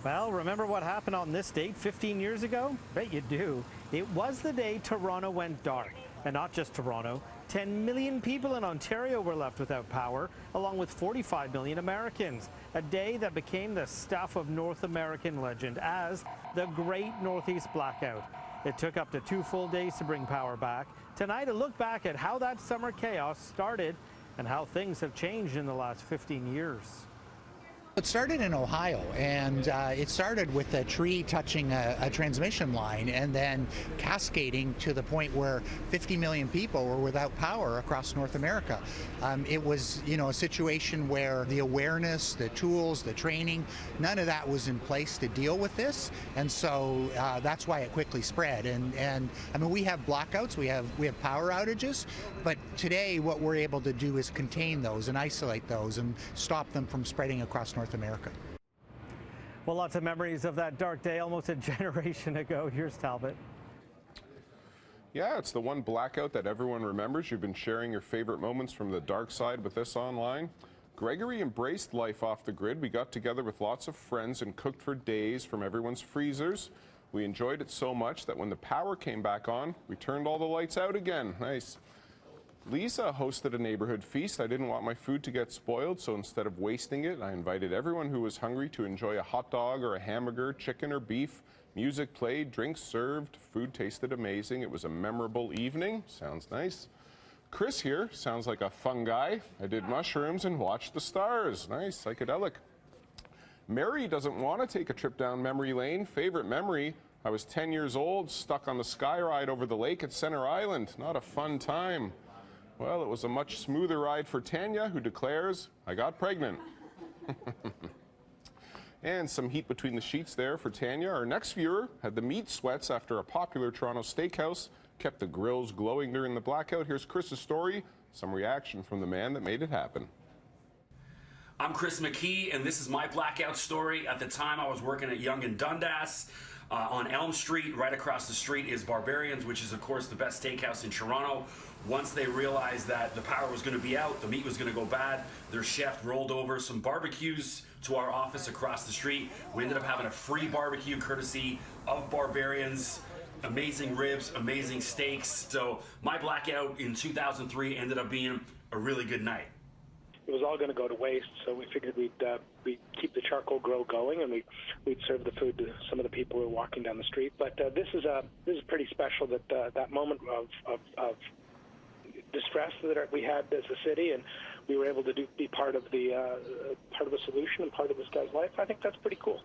Well, remember what happened on this date 15 years ago? Bet you do. It was the day Toronto went dark. And not just Toronto. 10 million people in Ontario were left without power, along with 45 million Americans. A day that became the stuff of North American legend as the Great Northeast Blackout. It took up to 2 full days to bring power back. Tonight, a look back at how that summer chaos started and how things have changed in the last 15 years. It started in Ohio, and it started with a tree touching a transmission line and then cascading to the point where 50 million people were without power across North America. It was, a situation where the awareness, the tools, the training, none of that was in place to deal with this, and so that's why it quickly spread. And I mean, we have blackouts, we have power outages, but today what we're able to do is contain those and isolate those and stop them from spreading across North America. Well, lots of memories of that dark day almost a generation ago. Here's Talbot. Yeah, it's the one blackout that everyone remembers. You've been sharing your favorite moments from the dark side with us online. Gregory embraced life off the grid. We got together with lots of friends and cooked for days from everyone's freezers. We enjoyed it so much that when the power came back on, we turned all the lights out again. Nice. Lisa hosted a neighborhood feast. I didn't want my food to get spoiled, so instead of wasting it, I invited everyone who was hungry to enjoy a hot dog or a hamburger, chicken or beef. Music played, drinks served, food tasted amazing. It was a memorable evening. Sounds nice. Chris here sounds like a fun guy. I did mushrooms and watched the stars. Nice, psychedelic. Mary doesn't want to take a trip down memory lane. Favorite memory, I was 10 years old, stuck on the sky ride over the lake at Center Island. Not a fun time. Well, it was a much smoother ride for Tanya, who declares, I got pregnant. And some heat between the sheets there for Tanya. Our next viewer had the meat sweats after a popular Toronto steakhouse kept the grills glowing during the blackout. Here's Chris's story, some reaction from the man that made it happen. I'm Chris McKee, and this is my blackout story. At the time, I was working at Yonge and Dundas. On Elm Street, right across the street, is Barbarians, which is, of course, the best steakhouse in Toronto. Once they realized that the power was going to be out, the meat was going to go bad, their chef rolled over some barbecues to our office across the street. We ended up having a free barbecue courtesy of Barbarians. Amazing ribs, amazing steaks. So my blackout in 2003 ended up being a really good night. It was all going to go to waste, so we figured we'd keep the charcoal grill going, and we'd serve the food to some of the people who were walking down the street. But this is pretty special. That moment of distress that we had as a city, and we were able to be part of the solution and part of this guy's life. I think that's pretty cool.